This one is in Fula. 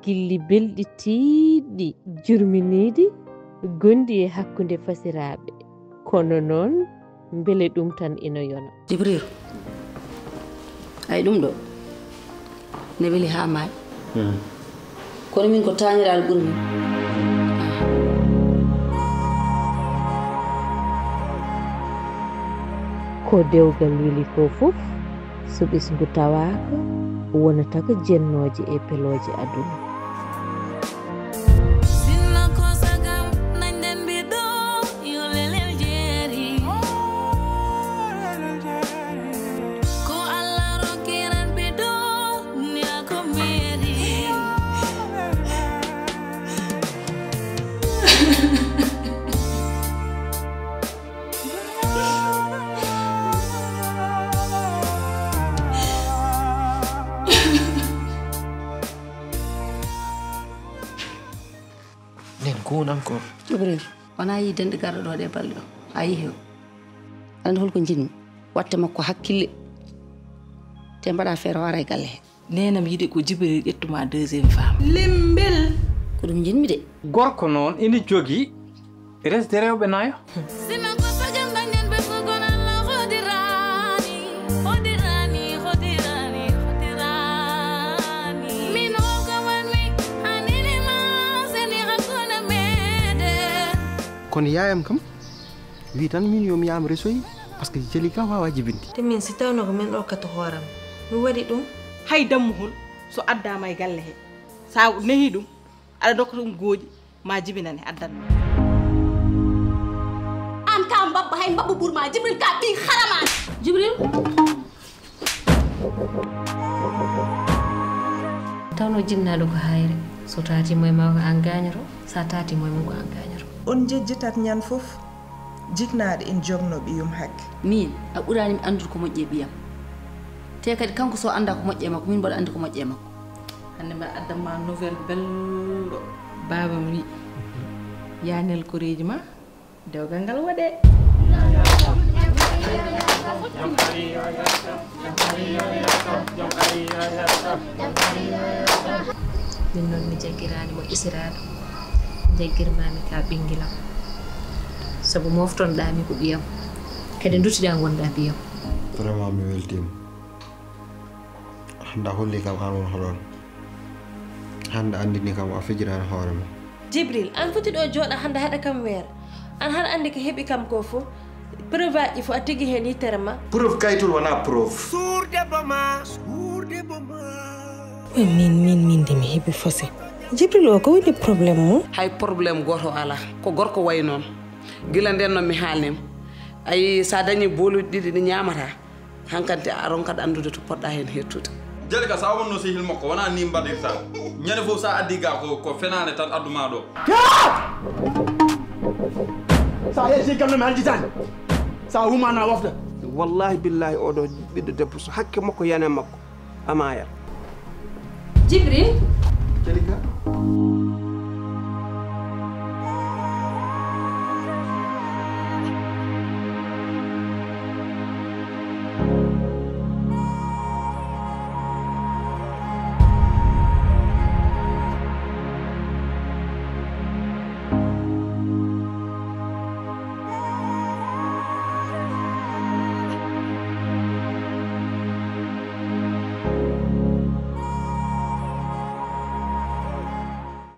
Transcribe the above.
gilli belɗi tiiɗɗi jurminiiɗi gondi e hakkunde fasiraaɓe kono noon mbele ɗum tan ina yona. Jibril ay ɗum ɗo ne weli haa maayi kono min ko tañiral ɓuri min ko dewgal weli fof so ɓesgu tawaaka wonata ko jennooje e pelooje aduna. encore. Jibril wana yi dende gardo do de balde ayi hew ande holko jinmi watte makko hakkille te mbada fere wara galle nenam yidi ko Jibril ƴettuma deuxième femme lembel ko dum jinmi de gorko non ina jogi resde rewbe nayo kon yaayam kam wi tan min yomi yam resoyi parce que jeli ka wawa jibinde te min si tawno ko min ɗokkata hooram mi waɗi ɗum hay dammuhol so addama e galle he sa nehi ɗum aɗa dokka ɗum gooƴi ma jibinane addan an ka mbabba hay mbabba ɓurma Jibril ka ɓi harama Jibril tawno jinnaɗo ko hayre so tati moye ma ko an gañoro sa tati moye mum ko an gañoro on jejjitat ñan fof jiknaade en jogno ɓiyum hakke min a ɓurani mi andude ko moƴƴe ɓiyam te kadi kanko so anda ko moƴƴe makko min mbaɗa andi ko moƴƴe makko hande mba addama nouvelle belɗo babam wi yanel koreji ma dewgal ngal waɗe min noon mi jaggirani mo isiraɗo jaggirmami ka ɓinguilam sabu moftonɗami ko ɓiyam kadi duttiɗa gonɗa ɓiyam vraiment mi weltima hande holli kam an won hoɗon hande andini kam a fijirani hoorema Jibril an foti ɗo jooɗa hande haɗa kam weere an haɗa andi ko heeɓi kam ko fof preuve aji fof a tigi hen yittere ma preuve kaytul wona preuve min de mi heeɓi fose Jibril o ko woni probléme mum hay probléme goto ala ko gorko way non gila nden non mi haalnim ay sa dañi boluɗi ɗiɗi ɗi ñamata hankanti a ronkata andude to poɗɗa hen hettude jeli ka sa wonno sihil makko wona ni mbaɗirta ñande fof sa addi ga ko fenane tan adduma ɗo sa yeesi gandam haljitani sa humana wafda wallahi billahi oɗo ɓiɗɗo debbo so hakke makko yana makko amaya Jibril jeli ka